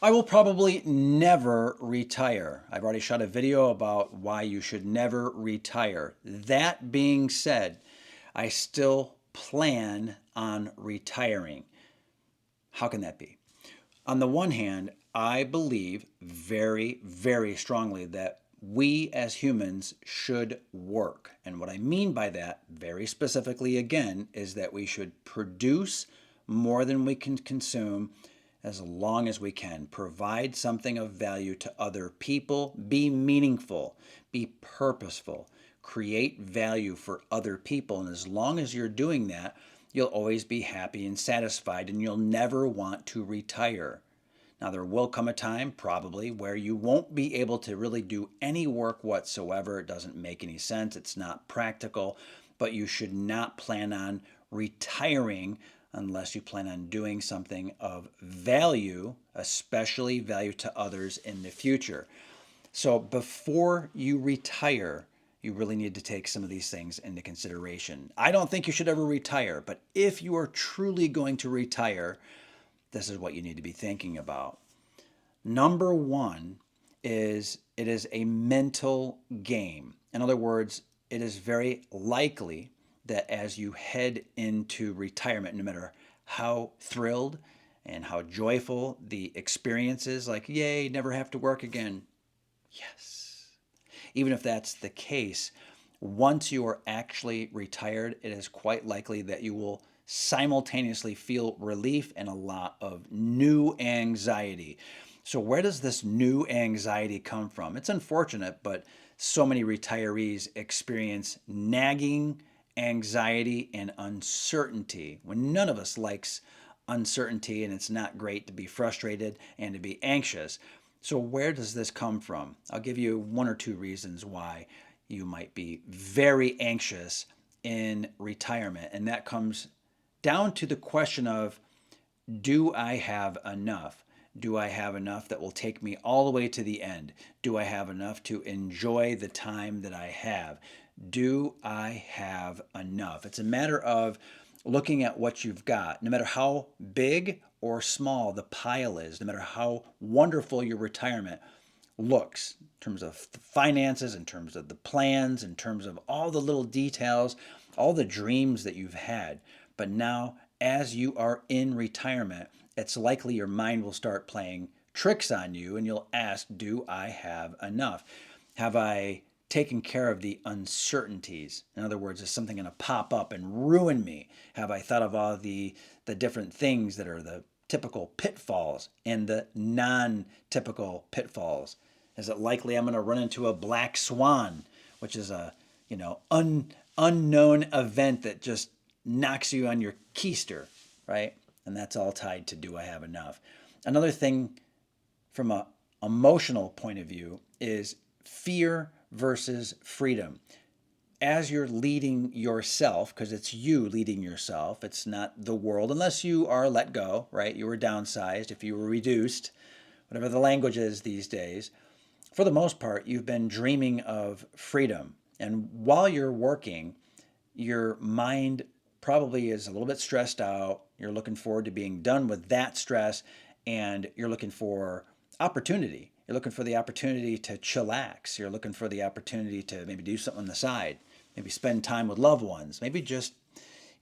I will probably never retire. I've already shot a video about why you should never retire. That being said, I still plan on retiring. How can that be? On the one hand, I believe very, very strongly that we as humans should work. And what I mean by that, very specifically again, is that we should produce more than we can consume as long as we can. Provide something of value to other people, be meaningful, be purposeful, create value for other people. And as long as you're doing that, you'll always be happy and satisfied, and you'll never want to retire. Now, there will come a time, probably, where you won't be able to really do any work whatsoever. It doesn't make any sense. It's not practical, but you should not plan on retiring unless you plan on doing something of value, especially value to others in the future. So, before you retire, you really need to take some of these things into consideration. I don't think you should ever retire, but if you are truly going to retire, this is what you need to be thinking about. Number one is it is a mental game. In other words, it is very likely that as you head into retirement, no matter how thrilled and how joyful the experience is, like, yay, never have to work again. Yes. Even if that's the case, once you are actually retired, it is quite likely that you will simultaneously feel relief and a lot of new anxiety. So, where does this new anxiety come from? It's unfortunate, but so many retirees experience nagging anxiety and uncertainty when none of us likes uncertainty, and it's not great to be frustrated and to be anxious. So, where does this come from? I'll give you one or two reasons why you might be very anxious in retirement, and that comes down to the question of, do I have enough? Do I have enough that will take me all the way to the end? Do I have enough to enjoy the time that I have? Do I have enough? It's a matter of looking at what you've got, no matter how big or small the pile is, no matter how wonderful your retirement looks in terms of the finances, in terms of the plans, in terms of all the little details, all the dreams that you've had. But now, as you are in retirement, it's likely your mind will start playing tricks on you and you'll ask, do I have enough? Have I taken care of the uncertainties? In other words, is something going to pop up and ruin me? Have I thought of all the different things that are the typical pitfalls and the non-typical pitfalls? Is it likely I'm going to run into a black swan, which is a unknown event that just knocks you on your keister, right? And that's all tied to, do I have enough? Another thing from a emotional point of view is fear versus freedom. As you're leading yourself, because it's you leading yourself, it's not the world, unless you are let go, right? You were downsized, if you were reduced, whatever the language is these days. For the most part, you've been dreaming of freedom. And while you're working, your mind probably is a little bit stressed out. You're looking forward to being done with that stress, and you're looking for opportunity. You're looking for the opportunity to chillax. You're looking for the opportunity to maybe do something on the side, maybe spend time with loved ones, maybe just,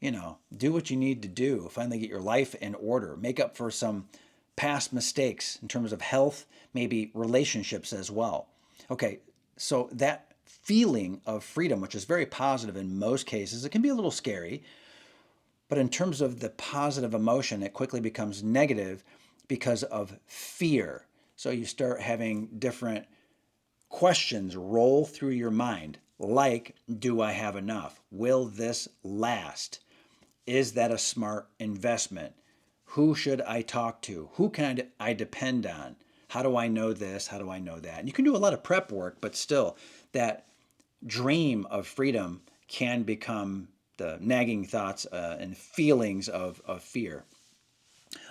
do what you need to do. Finally get your life in order, make up for some past mistakes in terms of health, maybe relationships as well. Okay, so that feeling of freedom, which is very positive in most cases, it can be a little scary, but in terms of the positive emotion, it quickly becomes negative because of fear. So you start having different questions roll through your mind, like, do I have enough? Will this last? Is that a smart investment? Who should I talk to? Who can I depend on? How do I know this? How do I know that? And you can do a lot of prep work, but still, that dream of freedom can become the nagging thoughts and feelings of fear.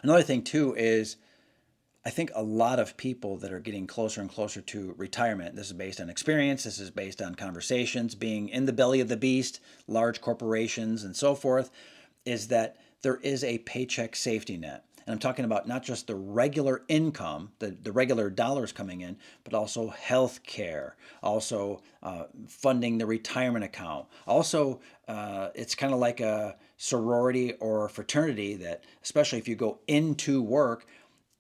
Another thing, too, is I think a lot of people that are getting closer and closer to retirement, this is based on experience, this is based on conversations, being in the belly of the beast, large corporations, and so forth, is that there is a paycheck safety net. And I'm talking about not just the regular income, the regular dollars coming in, but also health care, also funding the retirement account. Also, it's kind of like a sorority or fraternity that, especially if you go into work,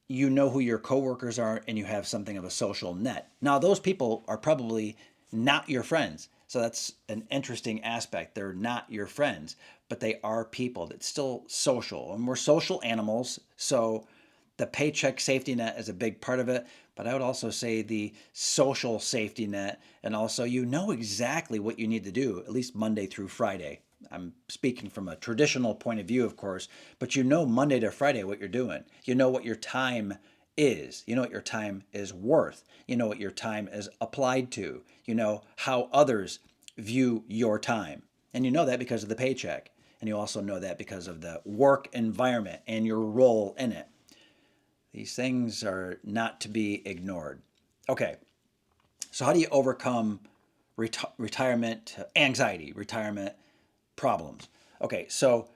you know who your coworkers are and you have something of a social net. Now, those people are probably not your friends. So that's an interesting aspect. They're not your friends, but they are people that's still social. And we're social animals. So the paycheck safety net is a big part of it. But I would also say the social safety net. And also, you know exactly what you need to do, at least Monday through Friday. I'm speaking from a traditional point of view, of course, but you know Monday to Friday what you're doing. You know what your time is. You know what your time is worth. You know what your time is applied to. You know how others view your time. And you know that because of the paycheck. And you also know that because of the work environment and your role in it. These things are not to be ignored. Okay, so how do you overcome retirement anxiety, retirement problems? Okay, so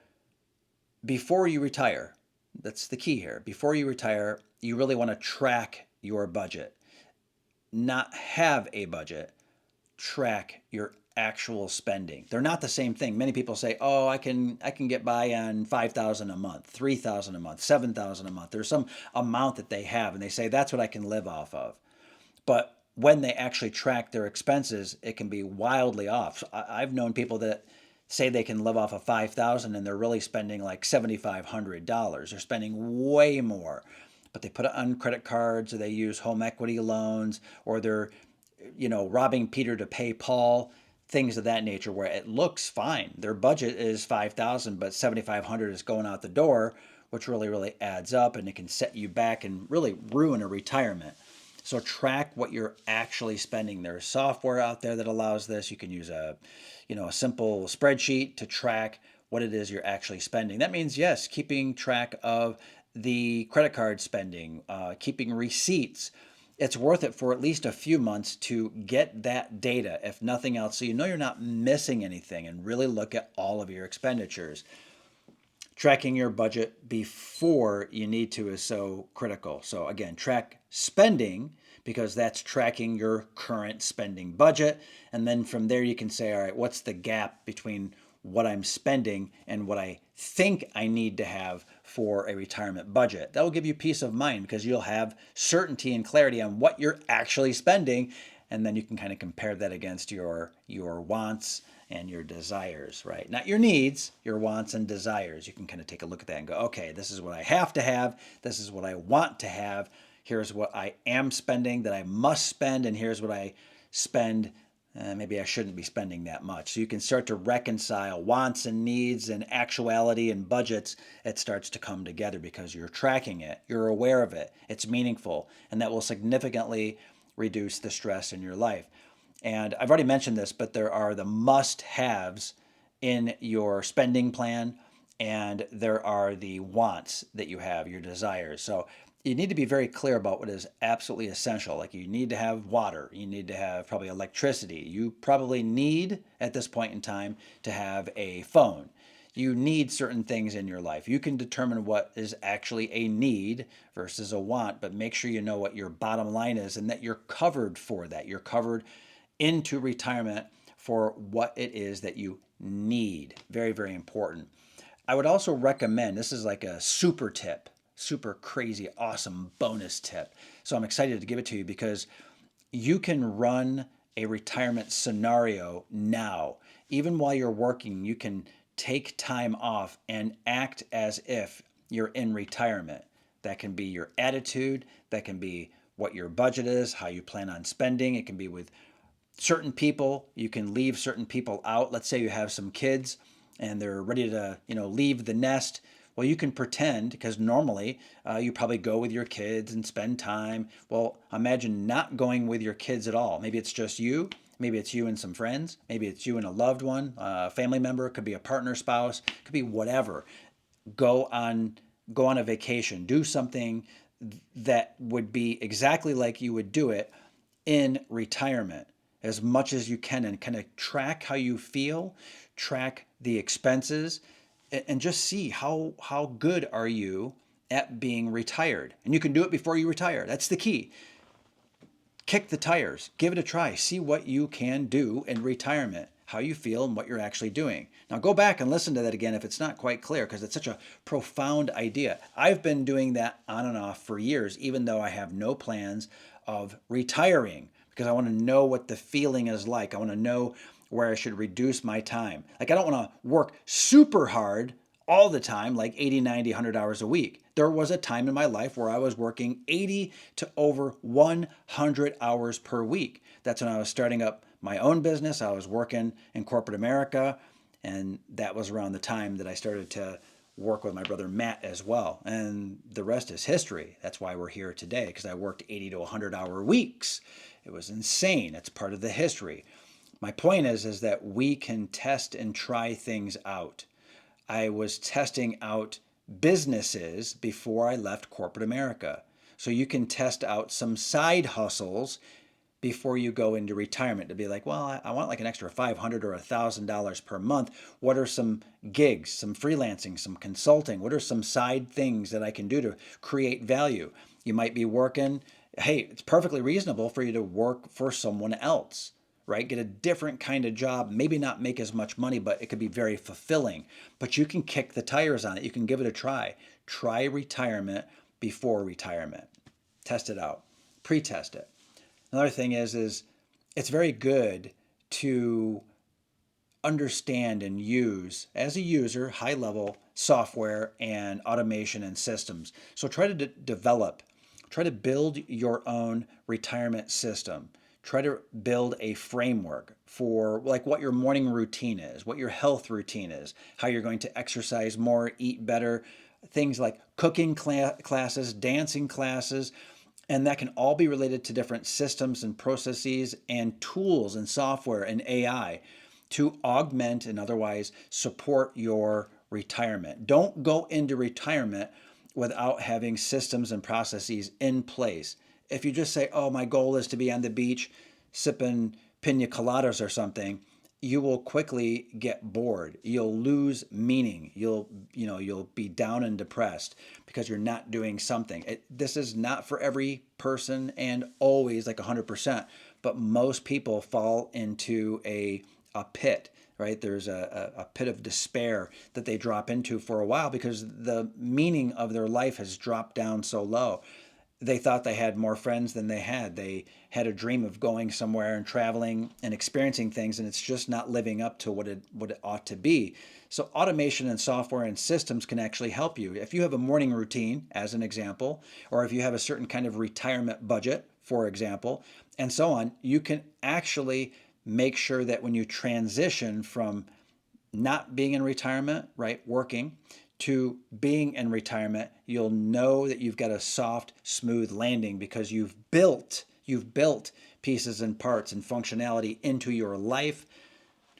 before you retire, that's the key here. Before you retire, you really want to track your budget, not have a budget, track your actual spending. They're not the same thing. Many people say, "Oh, I can get by on 5,000 a month, 3,000 a month, 7,000 a month." There's some amount that they have and they say that's what I can live off of. But when they actually track their expenses, it can be wildly off. So I've known people that say they can live off of 5,000 and they're really spending like $7,500. They're spending way more, but they put it on credit cards or they use home equity loans or they're robbing Peter to pay Paul, things of that nature where it looks fine. Their budget is 5,000, but 7,500 is going out the door, which really adds up and it can set you back and really ruin a retirement. So track what you're actually spending. There's software out there that allows this. You can use a simple spreadsheet to track what it is you're actually spending. That means, yes, keeping track of the credit card spending, keeping receipts. It's worth it for at least a few months to get that data, if nothing else, so you know you're not missing anything and really look at all of your expenditures. Tracking your budget before you need to is so critical. So, again, track spending because that's tracking your current spending budget. And then from there, you can say, all right, what's the gap between what I'm spending and what I think I need to have for a retirement budget? That will give you peace of mind because you'll have certainty and clarity on what you're actually spending. And then you can kind of compare that against your wants and your desires, right? Not your needs, your wants and desires. You can kind of take a look at that and go, okay, this is what I have to have. This is what I want to have. Here's what I am spending that I must spend. And here's what I spend. Maybe I shouldn't be spending that much. So you can start to reconcile wants and needs and actuality and budgets. It starts to come together because you're tracking it. You're aware of it. It's meaningful. And that will significantly reduce the stress in your life. And I've already mentioned this, but there are the must-haves in your spending plan, and there are the wants that you have, your desires. So you need to be very clear about what is absolutely essential. Like you need to have water, you need to have probably electricity. You probably need, at this point in time, to have a phone. You need certain things in your life. You can determine what is actually a need versus a want, but make sure you know what your bottom line is and that you're covered for that. You're covered into retirement for what it is that you need. Very, very important. I would also recommend, this is like a super tip, super crazy, awesome bonus tip. So I'm excited to give it to you because you can run a retirement scenario now. Even while you're working, you can take time off and act as if you're in retirement. That can be your attitude, that can be what your budget is, how you plan on spending. It can be with certain people. You can leave certain people out. Let's say you have some kids and they're ready to, leave the nest. Well, you can pretend because normally you probably go with your kids and spend time. Well, imagine not going with your kids at all. Maybe it's just you. Maybe it's you and some friends. Maybe it's you and a loved one, a family member. It could be a partner, spouse. It could be whatever. Go on a vacation. Do something that would be exactly like you would do it in retirement as much as you can and kind of track how you feel, track the expenses, and just see how good are you at being retired. And you can do it before you retire. That's the key. Kick the tires, give it a try, see what you can do in retirement, how you feel and what you're actually doing. Now go back and listen to that again if it's not quite clear, because it's such a profound idea. I've been doing that on and off for years, even though I have no plans of retiring, because I want to know what the feeling is like. I want to know where I should reduce my time. Like, I don't want to work super hard all the time, like 80, 90, 100 hours a week. There was a time in my life where I was working 80 to over 100 hours per week. That's when I was starting up my own business. I was working in corporate America, and that was around the time that I started to work with my brother Matt as well. And the rest is history. That's why we're here today, because I worked 80 to 100-hour weeks. It was insane. It's part of the history. My point is that we can test and try things out. I was testing out businesses before I left corporate America. So you can test out some side hustles before you go into retirement to be like, well, I want like an extra $500 or $1,000 per month. What are some gigs, some freelancing, some consulting? What are some side things that I can do to create value? You might be working. Hey, it's perfectly reasonable for you to work for someone else, right? Get a different kind of job, maybe not make as much money, but it could be very fulfilling. But you can kick the tires on it. You can give it a try. Try retirement before retirement. Test it out. Pre-test it. Another thing is it's very good to understand and use, as a user, high-level software and automation and systems. So try to try to build your own retirement system. Try to build a framework for like what your morning routine is, what your health routine is, how you're going to exercise more, eat better, things like cooking classes, dancing classes, and that can all be related to different systems and processes and tools and software and AI to augment and otherwise support your retirement. Don't go into retirement without having systems and processes in place. If you just say, oh, my goal is to be on the beach sipping pina coladas or something, you will quickly get bored. You'll lose meaning. You'll be down and depressed because you're not doing something. This is not for every person and always like 100%, but most people fall into a pit, right? There's a pit of despair that they drop into for a while because the meaning of their life has dropped down so low. They thought they had more friends than they had. They had a dream of going somewhere and traveling and experiencing things, and it's just not living up to what it ought to be. So automation and software and systems can actually help you. If you have a morning routine, as an example, or if you have a certain kind of retirement budget, for example, and so on, you can actually make sure that when you transition from not being in retirement, right, working, to being in retirement, you'll know that you've got a soft, smooth landing because you've built pieces and parts and functionality into your life.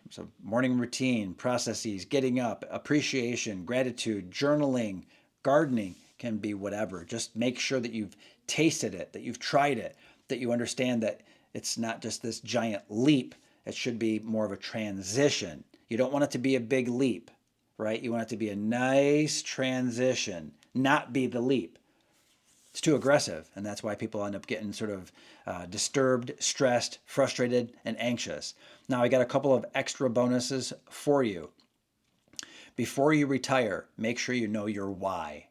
So morning routine, processes, getting up, appreciation, gratitude, journaling, gardening, can be whatever. Just make sure that you've tasted it, that you've tried it, that you understand that it's not just this giant leap. It should be more of a transition. You don't want it to be a big leap, right? You want it to be a nice transition, not be the leap. It's too aggressive, and that's why people end up getting sort of disturbed, stressed, frustrated, and anxious. Now, I got a couple of extra bonuses for you. Before you retire, make sure you know your why.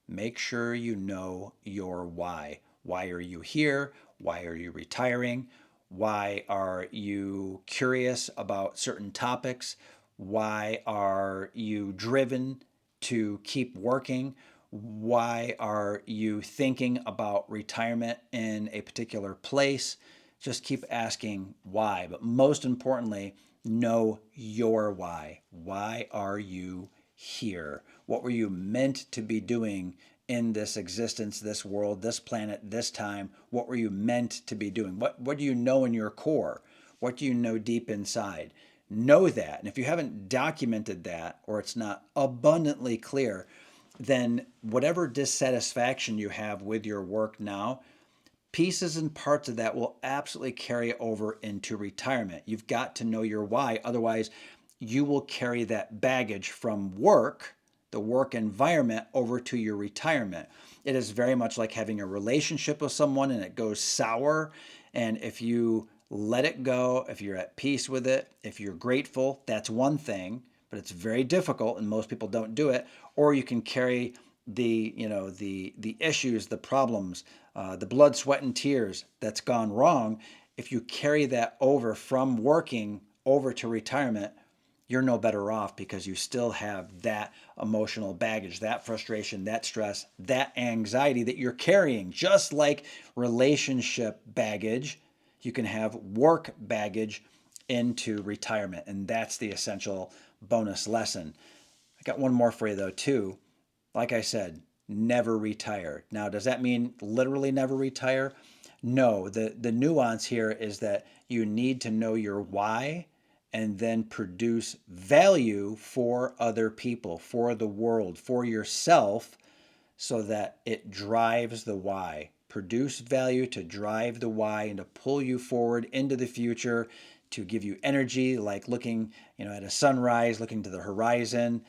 Make sure you know your why. Why are you here? Why are you retiring? Why are you curious about certain topics? Why are you driven to keep working? Why are you thinking about retirement in a particular place? Just keep asking why. But most importantly, know your why. Why are you here? What were you meant to be doing in this existence, this world, this planet, this time? What were you meant to be doing? What do you know in your core? What do you know deep inside? Know that. And if you haven't documented that, or it's not abundantly clear, then whatever dissatisfaction you have with your work now, pieces and parts of that will absolutely carry over into retirement. You've got to know your why. Otherwise, you will carry that baggage from work the work environment over to your retirement. It is very much like having a relationship with someone and it goes sour. And if you let it go, if you're at peace with it, if you're grateful, that's one thing, but it's very difficult and most people don't do it. Or you can carry the issues, the problems, the blood, sweat, and tears that's gone wrong. If you carry that over from working over to retirement, you're no better off because you still have that emotional baggage, that frustration, that stress, that anxiety that you're carrying. Just like relationship baggage, you can have work baggage into retirement. And that's the essential bonus lesson. I got one more for you, though, too. Like I said, never retire. Now, does that mean literally never retire? No, the nuance here is that you need to know your why and then produce value for other people, for the world, for yourself, so that it drives the why. Produce value to drive the why and to pull you forward into the future, to give you energy, like looking, at a sunrise, looking to the horizon,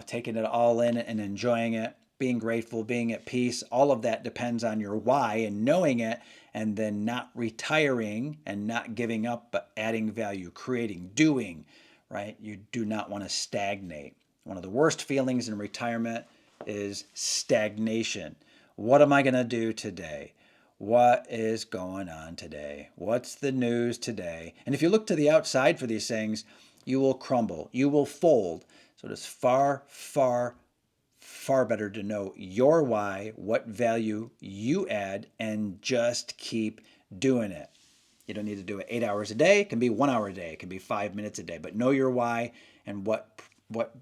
taking it all in and enjoying it, being grateful, being at peace. All of that depends on your why and knowing it, and then not retiring and not giving up, but adding value, creating, doing, right? You do not want to stagnate. One of the worst feelings in retirement is stagnation. What am I going to do today? What is going on today? What's the news today? And if you look to the outside for these things, you will crumble, you will fold. So it is far, far, far better to know your why, what value you add, and just keep doing it. You don't need to do it 8 hours a day. It can be 1 hour a day. It can be 5 minutes a day. But know your why and what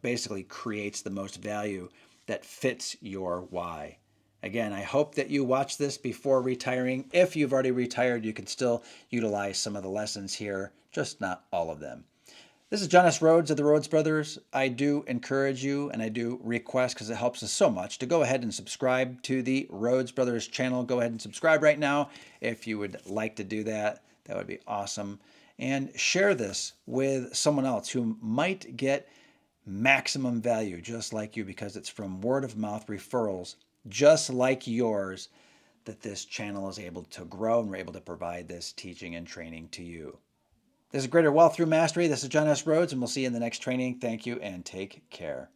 basically creates the most value that fits your why. Again, I hope that you watch this before retiring. If you've already retired, you can still utilize some of the lessons here, just not all of them. This is John S. Rhodes of the Rhodes Brothers. I do encourage you and I do request, because it helps us so much, to go ahead and subscribe to the Rhodes Brothers channel. Go ahead and subscribe right now if you would like to do that. That would be awesome. And share this with someone else who might get maximum value just like you, because it's from word of mouth referrals just like yours that this channel is able to grow and we're able to provide this teaching and training to you. This is Greater Wealth Through Mastery. This is John S. Rhodes, and we'll see you in the next training. Thank you and take care.